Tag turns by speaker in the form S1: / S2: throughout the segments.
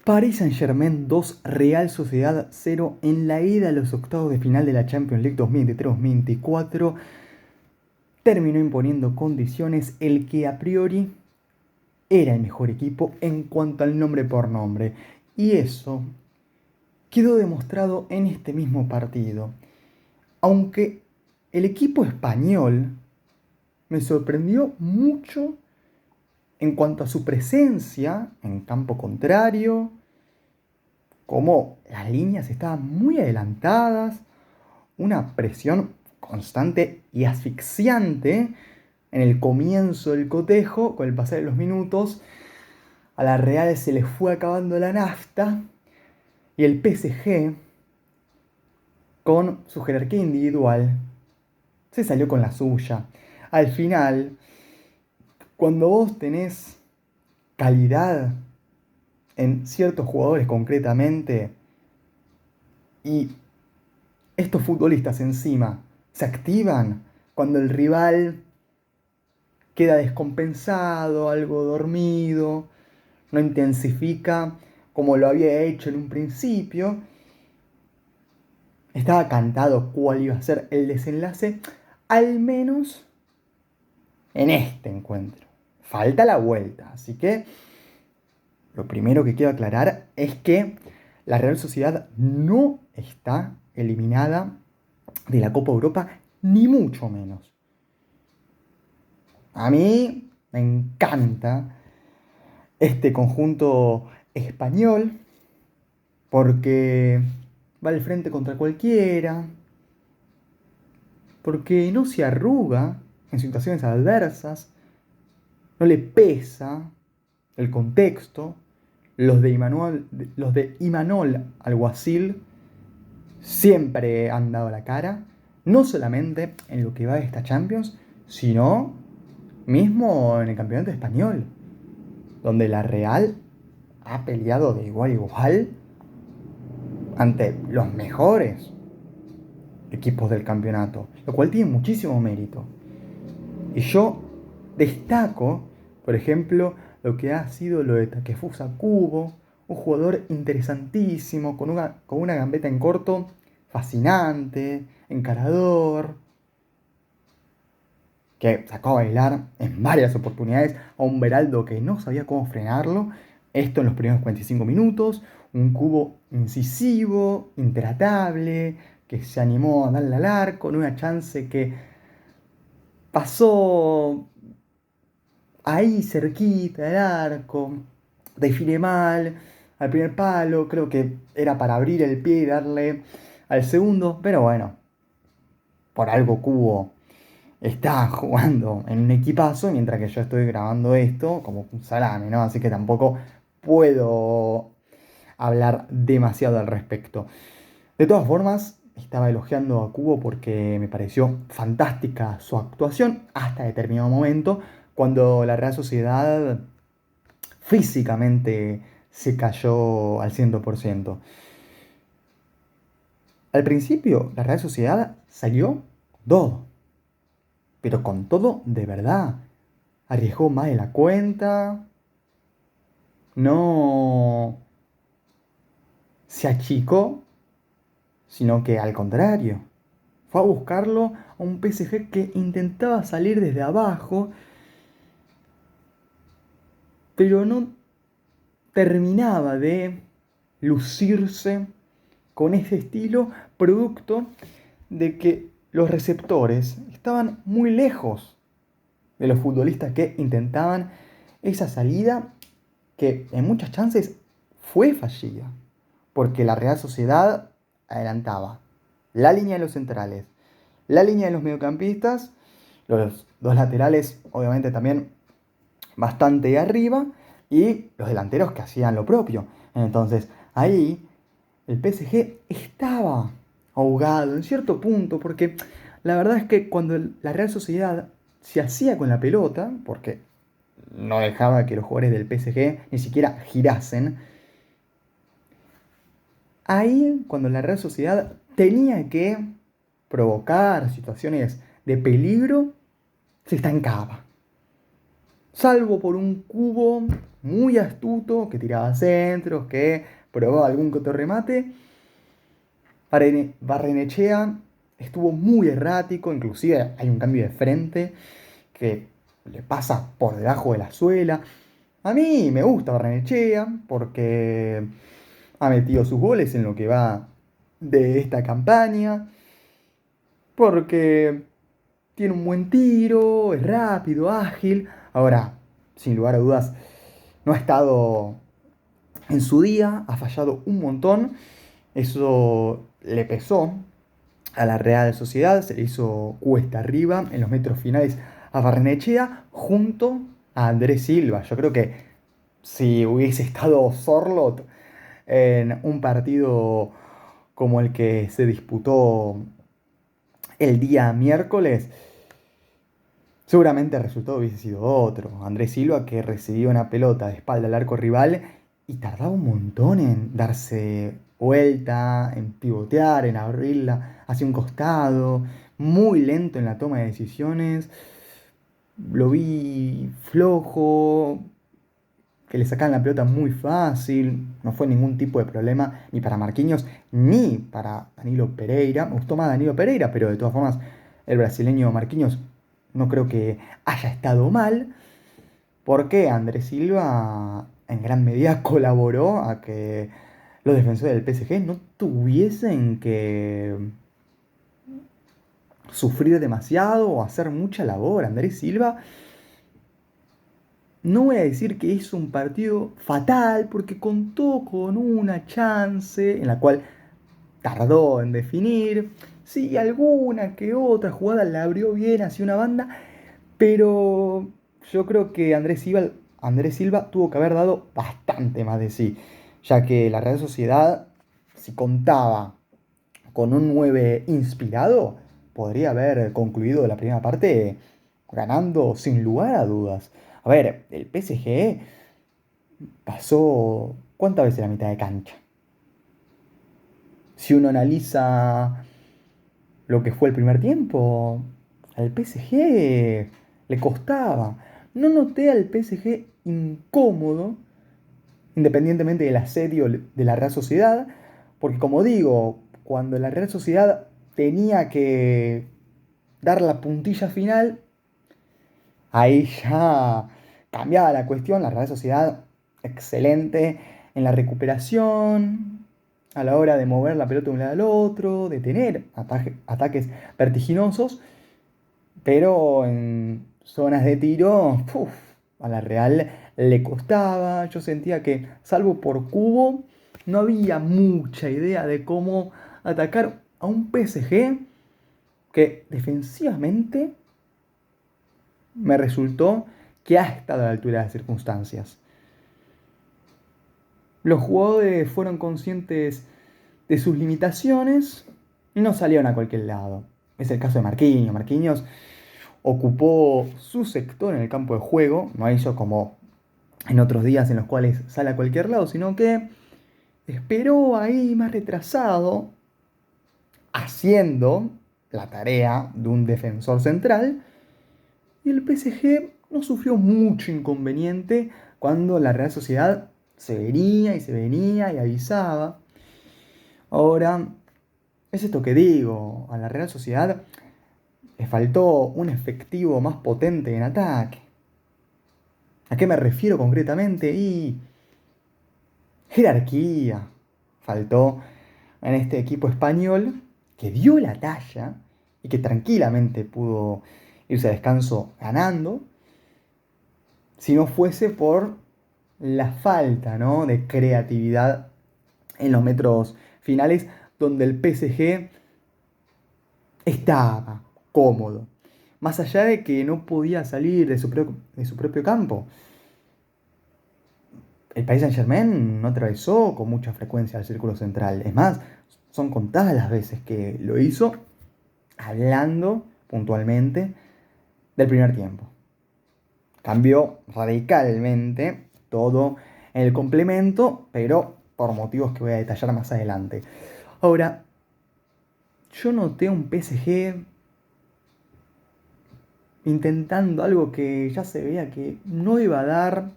S1: Paris Saint-Germain 2, Real Sociedad 0 en la ida a los octavos de final de la Champions League 2023-2024. Terminó imponiendo condiciones el que a priori era el mejor equipo en cuanto al nombre por nombre. Y eso quedó demostrado en este mismo partido. Aunque el equipo español me sorprendió mucho en cuanto a su presencia en campo contrario, como las líneas estaban muy adelantadas, una presión constante y asfixiante en el comienzo del cotejo. Con el pasar de los minutos, a la Real se le fue acabando la nafta y el PSG, con su jerarquía individual, se salió con la suya. Al final, cuando vos tenés calidad en ciertos jugadores concretamente, y estos futbolistas encima se activan cuando el rival queda descompensado, algo dormido, no intensifica como lo había hecho en un principio, estaba cantado cuál iba a ser el desenlace, al menos en este encuentro. Falta la vuelta, así que lo primero que quiero aclarar es que la Real Sociedad no está eliminada de la Copa Europa, ni mucho menos. A mí me encanta este conjunto español porque va al frente contra cualquiera, porque no se arruga en situaciones adversas, no le pesa el contexto. Los de Imanol Alguacil siempre han dado la cara, no solamente en lo que va de esta Champions, sino mismo en el campeonato español, donde la Real ha peleado de igual a igual ante los mejores equipos del campeonato, lo cual tiene muchísimo mérito. Y yo destaco, por ejemplo, lo que ha sido lo de Takefusa Kubo, un jugador interesantísimo, con una gambeta en corto fascinante, encarador, que sacó a bailar en varias oportunidades a un Beraldo que no sabía cómo frenarlo. Esto en los primeros 45 minutos. Un Cubo incisivo, intratable, que se animó a darle al arco en una chance que pasó ahí cerquita del arco. Define mal al primer palo. Creo que era para abrir el pie y darle al segundo. Pero bueno, por algo Cubo está jugando en un equipazo, mientras que yo estoy grabando esto como un salame, ¿no? Así que tampoco puedo hablar demasiado al respecto. De todas formas, estaba elogiando a Cubo porque me pareció fantástica su actuación hasta determinado momento, cuando la Real Sociedad físicamente se cayó al 100%. Al principio, la Real Sociedad salió todo, pero con todo de verdad. Arriesgó más de la cuenta, no se achicó, sino que al contrario, fue a buscarlo a un PSG que intentaba salir desde abajo, pero no terminaba de lucirse con ese estilo, producto de que los receptores estaban muy lejos de los futbolistas que intentaban esa salida, que en muchas chances fue fallida, porque la Real Sociedad adelantaba la línea de los centrales, la línea de los mediocampistas, los dos laterales obviamente también bastante de arriba, y los delanteros que hacían lo propio. Entonces ahí el PSG estaba ahogado en cierto punto, porque la verdad es que cuando la Real Sociedad se hacía con la pelota, porque no dejaba que los jugadores del PSG ni siquiera girasen, ahí cuando la Real Sociedad tenía que provocar situaciones de peligro, se estancaba. salvo por un Cubo muy astuto que tiraba centros, que probaba algún que otro remate. Barrenechea estuvo muy errático, inclusive hay un cambio de frente que le pasa por debajo de la suela. A mí me gusta Barrenechea porque ha metido sus goles en lo que va de esta campaña, porque tiene un buen tiro, es rápido, ágil. Ahora, sin lugar a dudas, no ha estado en su día, ha fallado un montón. Eso le pesó a la Real Sociedad, se le hizo cuesta arriba en los metros finales a Barrenechea junto a Andrés Silva. Yo creo que si hubiese estado Sorlot en un partido como el que se disputó el día miércoles, seguramente el resultado hubiese sido otro. Andrés Silva que recibió una pelota de espalda al arco rival y tardaba un montón en darse vuelta, en pivotear, en abrirla hacia un costado, muy lento en la toma de decisiones. Lo vi flojo, que le sacaban la pelota muy fácil, no fue ningún tipo de problema ni para Marquinhos ni para Danilo Pereira. Me gustó más Danilo Pereira, pero de todas formas el brasileño Marquinhos no creo que haya estado mal, porque Andrés Silva en gran medida colaboró a que los defensores del PSG no tuviesen que sufrir demasiado o hacer mucha labor. Andrés Silva, no voy a decir que hizo un partido fatal, porque contó con una chance en la cual tardó en definir. Sí, alguna que otra jugada la abrió bien hacia una banda, pero yo creo que Andrés Silva tuvo que haber dado bastante más de sí, ya que la Real Sociedad, si contaba con un 9 inspirado, podría haber concluido la primera parte ganando sin lugar a dudas. A ver, el PSG pasó ¿cuántas veces la mitad de cancha? Si uno analiza lo que fue el primer tiempo, al PSG le costaba. No noté al PSG incómodo, independientemente del asedio de la Real Sociedad, porque como digo, cuando la Real Sociedad tenía que dar la puntilla final, ahí ya cambiaba la cuestión. La Real Sociedad, excelente en la recuperación, a la hora de mover la pelota de un lado al otro, de tener ataques vertiginosos, pero en zonas de tiro, uf, a la Real le costaba. Yo sentía que, salvo por Cubo, no había mucha idea de cómo atacar a un PSG que defensivamente me resultó que ha estado a la altura de las circunstancias. Los jugadores fueron conscientes de sus limitaciones y no salieron a cualquier lado. Es el caso de Marquinhos. Marquinhos ocupó su sector en el campo de juego, no hizo como en otros días en los cuales sale a cualquier lado, sino que esperó ahí más retrasado, haciendo la tarea de un defensor central, y el PSG no sufrió mucho inconveniente cuando la Real Sociedad se venía y avisaba. Ahora, es esto que digo, a la Real Sociedad le faltó un efectivo más potente en ataque. ¿A qué me refiero concretamente? Y jerarquía faltó en este equipo español que dio la talla y que tranquilamente pudo irse a descanso ganando, si no fuese por la falta, ¿no?, de creatividad en los metros finales, donde el PSG estaba cómodo. Más allá de que no podía salir de su propio campo. El Paris Saint-Germain no atravesó con mucha frecuencia el círculo central. Es más, son contadas las veces que lo hizo hablando puntualmente del primer tiempo. Cambió radicalmente todo en el complemento, pero por motivos que voy a detallar más adelante. Ahora, yo noté un PSG intentando algo que ya se veía que no iba a dar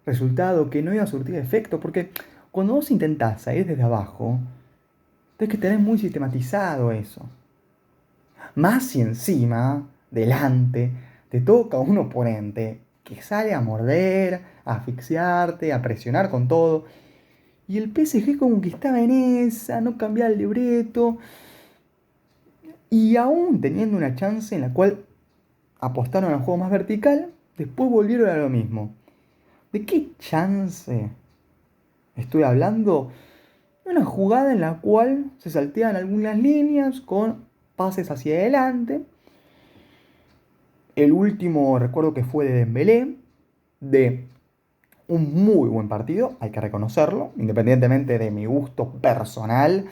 S1: resultado, que no iba a surtir efecto, porque cuando vos intentás salir desde abajo, tenés que tener muy sistematizado eso. Más si encima, delante, te toca un oponente que sale a morder, a asfixiarte, a presionar con todo. Y el PSG como que estaba en esa, no cambiaba el libreto. Y aún teniendo una chance en la cual apostaron al juego más vertical, después volvieron a lo mismo. ¿De qué chance estoy hablando? De una jugada en la cual se salteaban algunas líneas con pases hacia adelante. El último recuerdo que fue de Dembélé, de un muy buen partido, hay que reconocerlo, independientemente de mi gusto personal,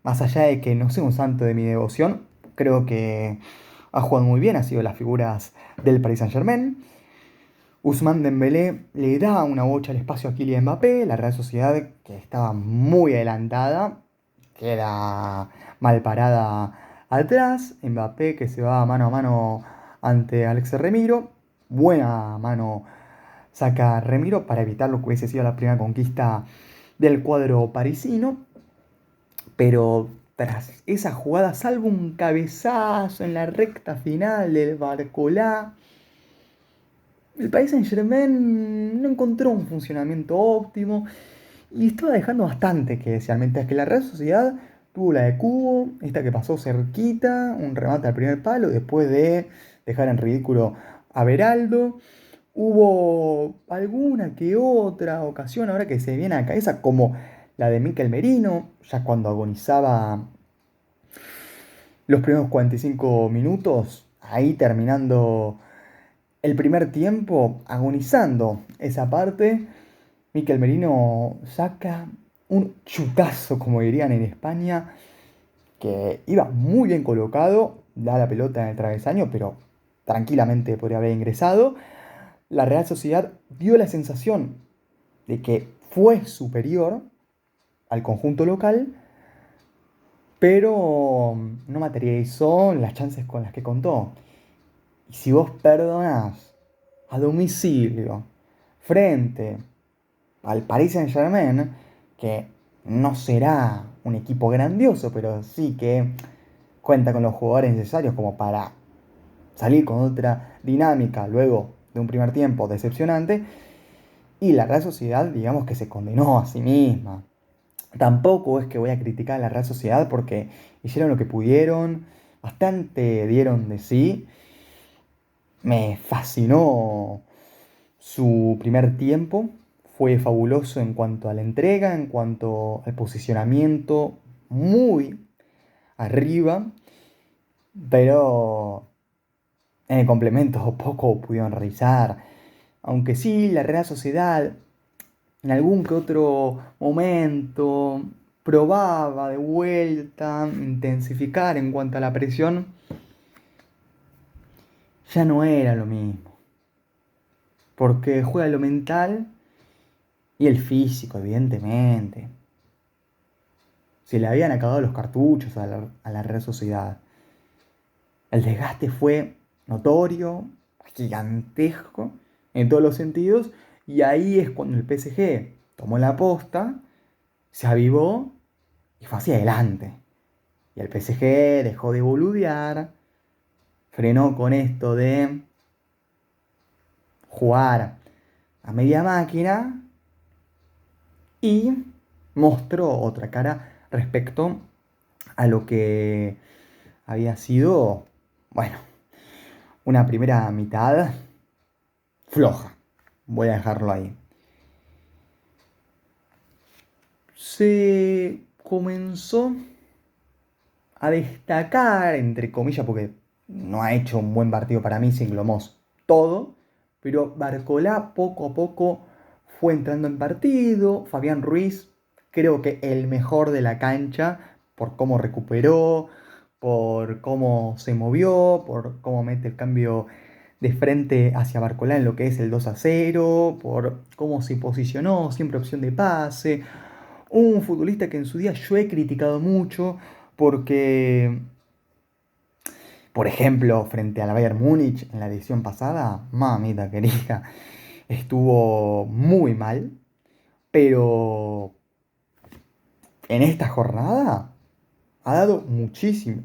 S1: más allá de que no sea un santo de mi devoción, creo que ha jugado muy bien, ha sido las figuras del Paris Saint-Germain. Ousmane Dembélé le da una bocha al espacio a Kylian Mbappé, la Real Sociedad que estaba muy adelantada, queda mal parada atrás, Mbappé que se va mano a mano ante Alex Remiro, buena mano saca Remiro para evitar lo que hubiese sido la primera conquista del cuadro parisino, pero tras esa jugada, salvo un cabezazo en la recta final del Barcolá, el Paris Saint-Germain no encontró un funcionamiento óptimo y estaba dejando bastante que desear, mientras que la Real Sociedad tuvo la de Cubo, esta que pasó cerquita, un remate al primer palo, después de dejar en ridículo a Beraldo. Hubo alguna que otra ocasión ahora que se viene a la cabeza, como la de Mikel Merino, ya cuando agonizaba los primeros 45 minutos, ahí terminando el primer tiempo, agonizando esa parte, Mikel Merino saca un chutazo, como dirían en España, que iba muy bien colocado, da la pelota en el travesaño, pero tranquilamente podría haber ingresado. La Real Sociedad dio la sensación de que fue superior al conjunto local, pero no materializó las chances con las que contó. Y si vos perdonás a domicilio frente al Paris Saint-Germain, que no será un equipo grandioso, pero sí que cuenta con los jugadores necesarios como para salir con otra dinámica luego de un primer tiempo decepcionante, y la Real Sociedad, digamos que se condenó a sí misma. Tampoco es que voy a criticar a la Real Sociedad porque hicieron lo que pudieron, bastante dieron de sí. Me fascinó su primer tiempo, fue fabuloso en cuanto a la entrega, en cuanto al posicionamiento, muy arriba, pero en el complemento poco pudieron realizar. Aunque sí, la Real Sociedad en algún que otro momento probaba de vuelta, intensificar en cuanto a la presión, ya no era lo mismo. Porque juega lo mental y el físico, evidentemente. Se le habían acabado los cartuchos a la Real Sociedad. El desgaste fue notorio, gigantesco, en todos los sentidos, y ahí es cuando el PSG tomó la posta, se avivó y fue hacia adelante. Y el PSG dejó de boludear, frenó con esto de jugar a media máquina y mostró otra cara respecto a lo que había sido, bueno, una primera mitad floja. Voy a dejarlo ahí. Se comenzó a destacar, entre comillas, porque no ha hecho un buen partido para mí, se englomó todo, pero Barcolá poco a poco fue entrando en partido. Fabián Ruiz, creo que el mejor de la cancha, por cómo recuperó, por cómo se movió, por cómo mete el cambio de frente hacia Barcolá en lo que es el 2-0, por cómo se posicionó, siempre opción de pase. Un futbolista que en su día yo he criticado mucho porque Por ejemplo, frente al Bayern Múnich en la edición pasada, mamita querida, estuvo muy mal, pero en esta jornada ha dado muchísimo.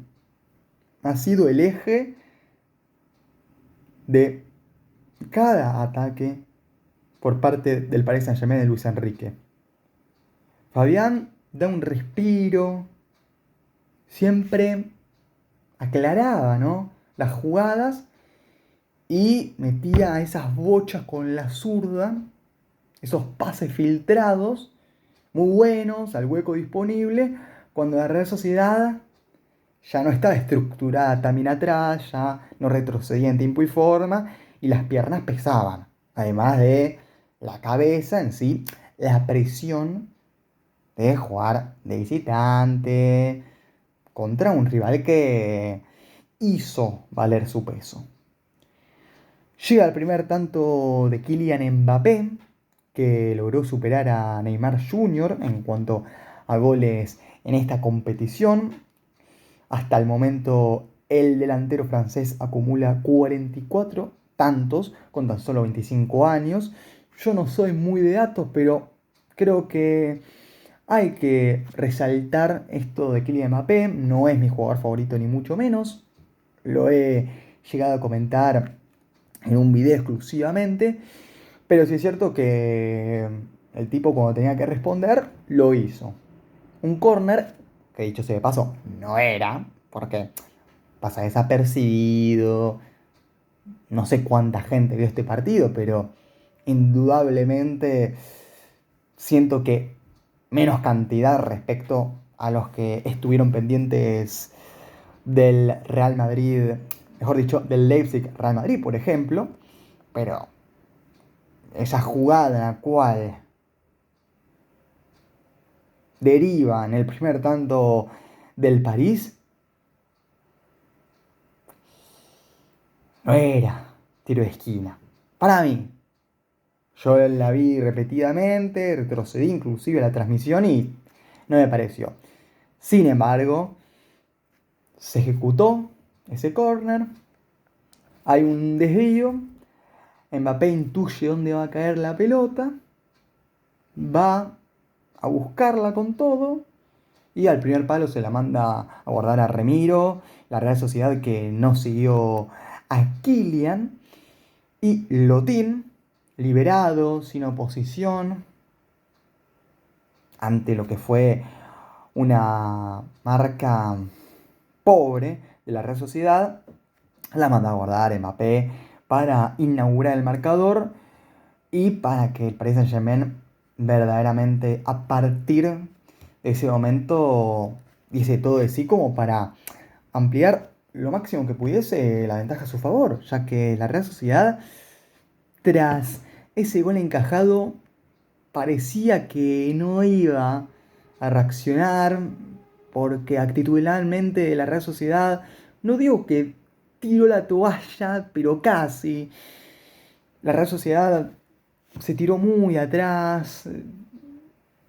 S1: Ha sido el eje de cada ataque por parte del Paris Saint-Germain de Luis Enrique. Fabián da un respiro, siempre aclaraba, ¿no?, las jugadas y metía esas bochas con la zurda, esos pases filtrados, muy buenos, al hueco disponible, cuando la Real Sociedad ya no estaba estructurada también atrás, ya no retrocedía en tiempo y forma, y las piernas pesaban, además de la cabeza en sí, la presión de jugar de visitante contra un rival que hizo valer su peso. Llega el primer tanto de Kylian Mbappé, que logró superar a Neymar Jr. en cuanto a goles en esta competición. Hasta el momento, el delantero francés acumula 44 tantos con tan solo 25 años. Yo no soy muy de datos, pero creo que hay que resaltar esto de Kylian Mbappé. No es mi jugador favorito ni mucho menos. Lo he llegado a comentar en un video exclusivamente. Pero sí es cierto que el tipo, cuando tenía que responder, lo hizo. Un corner, que dicho sea de paso, no era, porque pasa desapercibido. No sé cuánta gente vio este partido, pero indudablemente siento que menos cantidad respecto a los que estuvieron pendientes del Real Madrid, mejor dicho, del Leipzig Real Madrid, por ejemplo. Pero esa jugada en la cual deriva en el primer tanto del París, no era tiro de esquina. Para mí, yo la vi repetidamente, retrocedí inclusive la transmisión y no me pareció. Sin embargo, se ejecutó ese córner, hay un desvío, Mbappé intuye dónde va a caer la pelota, va a buscarla con todo y al primer palo se la manda a guardar a Remiro, la Real Sociedad que no siguió a Kylian, y Lotín, liberado, sin oposición, ante lo que fue una marca pobre de la Real Sociedad, la manda a guardar Mbappé para inaugurar el marcador y para que el Paris Saint-Germain verdaderamente, a partir de ese momento, diese todo de sí como para ampliar lo máximo que pudiese la ventaja a su favor, ya que la Real Sociedad, tras ese gol encajado, parecía que no iba a reaccionar, porque actitudinalmente la Real Sociedad, no digo que tiró la toalla, pero casi. La Real Sociedad se tiró muy atrás,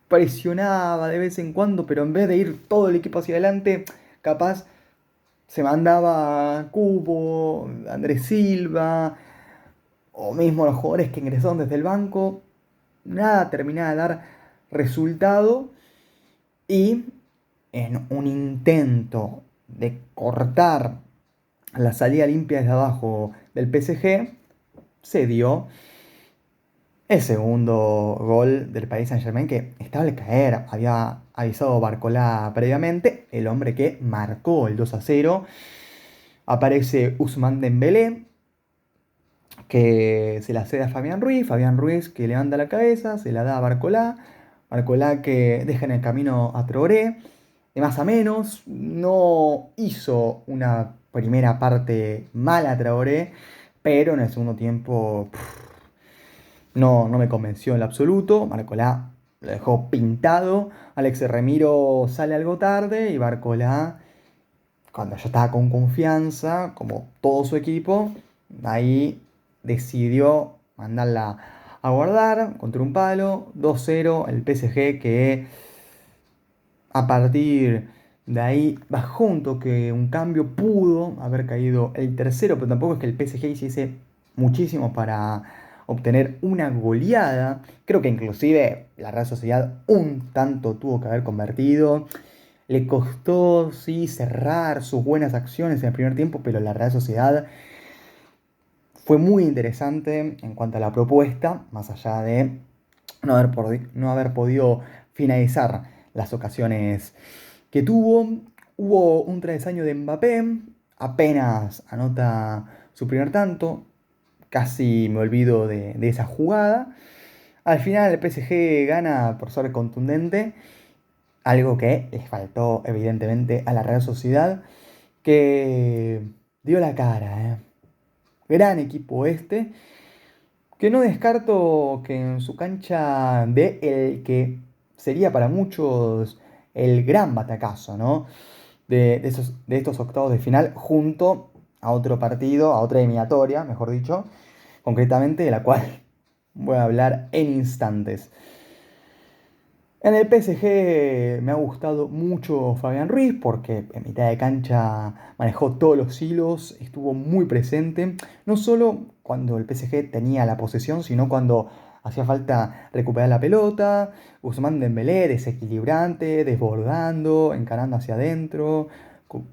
S1: presionaba de vez en cuando, pero en vez de ir todo el equipo hacia adelante, capaz se mandaba Cubo, Andrés Silva, o mismo los jugadores que ingresaron desde el banco. Nada terminaba de dar resultado y en un intento de cortar la salida limpia desde abajo del PSG, se dio el segundo gol del Paris Saint-Germain, que estaba al caer. Había avisado Barcola previamente, el hombre que marcó el 2-0. Aparece Ousmane Dembélé, que se la cede a Fabián Ruiz que levanta la cabeza, se la da a Barcola. Barcola que deja en el camino a Traoré. De más a menos, no hizo una primera parte mala Traoré, pero en el segundo tiempo no me convenció en lo absoluto. Barcola lo dejó pintado. Alex Remiro sale algo tarde y Barcola, cuando ya estaba con confianza, como todo su equipo, ahí decidió mandarla a guardar contra un palo. 2-0 el PSG, que a partir De ahí bajó un toque, un cambio, pudo haber caído el tercero, pero tampoco es que el PSG hiciese muchísimo para obtener una goleada. Creo que inclusive la Real Sociedad un tanto tuvo que haber convertido. Le costó, sí, cerrar sus buenas acciones en el primer tiempo, pero la Real Sociedad fue muy interesante en cuanto a la propuesta, más allá de no haber podido finalizar las ocasiones que tuvo. Hubo un travesaño de Mbappé, apenas anota su primer tanto, casi me olvido de esa jugada. Al final el PSG gana por ser contundente, algo que les faltó evidentemente a la Real Sociedad, que dio la cara. Gran equipo este, que no descarto que en su cancha de el que sería para muchos el gran batacazo, ¿no? De estos octavos de final junto a otro partido, a otra eliminatoria, mejor dicho, concretamente de la cual voy a hablar en instantes. En el PSG me ha gustado mucho Fabián Ruiz porque en mitad de cancha manejó todos los hilos, estuvo muy presente, no solo cuando el PSG tenía la posesión, sino cuando hacía falta recuperar la pelota. Ousmane Dembélé desequilibrante, desbordando, encarando hacia adentro,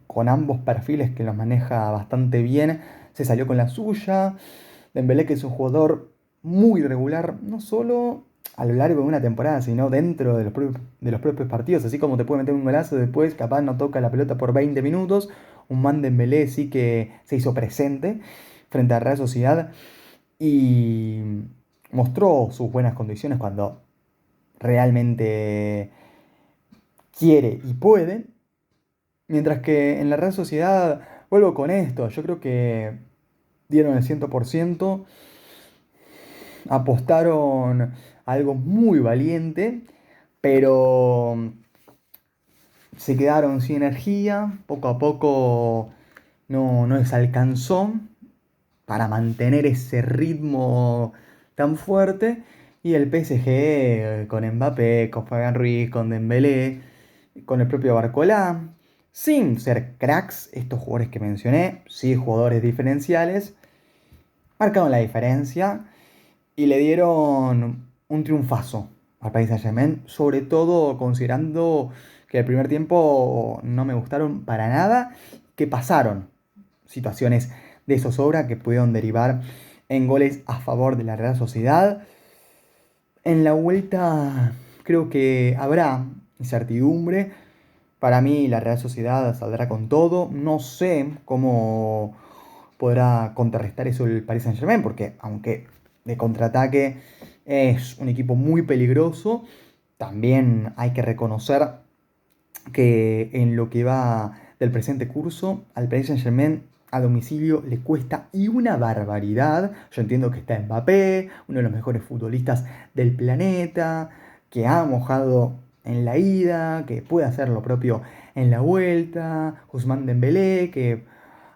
S1: con ambos perfiles que los maneja bastante bien, se salió con la suya. Dembélé, que es un jugador muy regular, no solo a lo largo de una temporada, sino dentro de los propios partidos. Así como te puede meter un golazo, después capaz no toca la pelota por 20 minutos. Un man Dembélé sí que se hizo presente frente a Real Sociedad y mostró sus buenas condiciones cuando realmente quiere y puede. Mientras que en la Real Sociedad, vuelvo con esto, yo creo que dieron el 100%, apostaron a algo muy valiente, pero se quedaron sin energía, poco a poco no les alcanzó para mantener ese ritmo tan fuerte. Y el PSG con Mbappé, con Fabián Ruiz, con Dembélé, con el propio Barcolá, sin ser cracks, estos jugadores que mencioné, sí jugadores diferenciales, marcaron la diferencia y le dieron un triunfazo al Paris Saint-Germain, sobre todo considerando que el primer tiempo no me gustaron para nada, que pasaron situaciones de zozobra que pudieron derivar en goles a favor de la Real Sociedad. En la vuelta creo que habrá incertidumbre. Para mí la Real Sociedad saldrá con todo. No sé cómo podrá contrarrestar eso el Paris Saint-Germain, porque aunque de contraataque es un equipo muy peligroso, también hay que reconocer que en lo que va del presente curso, al Paris Saint-Germain a domicilio le cuesta y una barbaridad. Yo entiendo que está Mbappé, uno de los mejores futbolistas del planeta, que ha mojado en la ida, que puede hacer lo propio en la vuelta. Ousmane Dembélé, que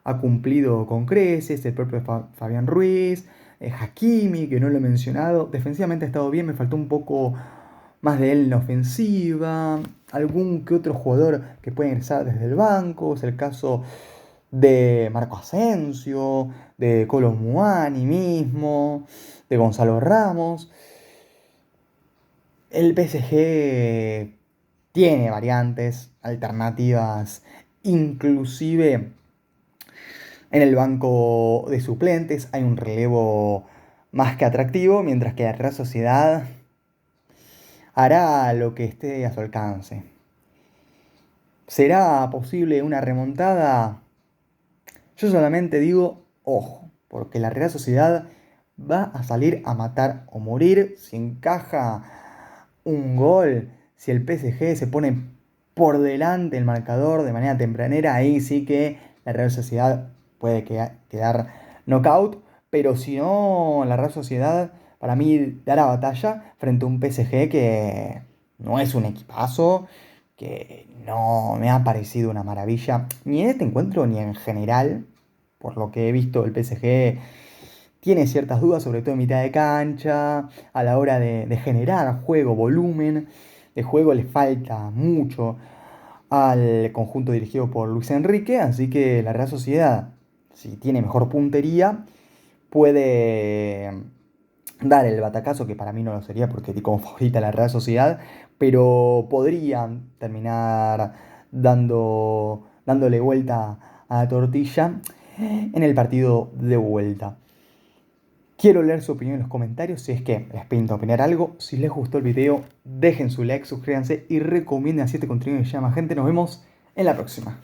S1: ha cumplido con creces, el propio Fabián Ruiz, Hakimi, que no lo he mencionado. Defensivamente ha estado bien, me faltó un poco más de él en la ofensiva, algún que otro jugador que puede ingresar desde el banco, es el caso de Marco Asensio, de Kolo Muani mismo, de Gonzalo Ramos. El PSG tiene variantes, alternativas, inclusive en el banco de suplentes hay un relevo más que atractivo, mientras que la Real Sociedad hará lo que esté a su alcance. ¿Será posible una remontada? Yo solamente digo, ojo, porque la Real Sociedad va a salir a matar o morir. Si encaja un gol, si el PSG se pone por delante el marcador de manera tempranera, ahí sí que la Real Sociedad puede quedar knockout. Pero si no, la Real Sociedad para mí dará batalla frente a un PSG que no es un equipazo, que no me ha parecido una maravilla, ni en este encuentro ni en general. Por lo que he visto, el PSG tiene ciertas dudas, sobre todo en mitad de cancha, a la hora de generar juego, volumen de juego le falta mucho al conjunto dirigido por Luis Enrique, así que la Real Sociedad, si tiene mejor puntería, puede dar el batacazo, que para mí no lo sería porque di como favorita la Real Sociedad, pero podrían terminar dándole vuelta a la tortilla en el partido de vuelta. Quiero leer su opinión en los comentarios si es que les pinta opinar algo. Si les gustó el video, dejen su like, suscríbanse y recomienden así este contenido que llama gente. Nos vemos en la próxima.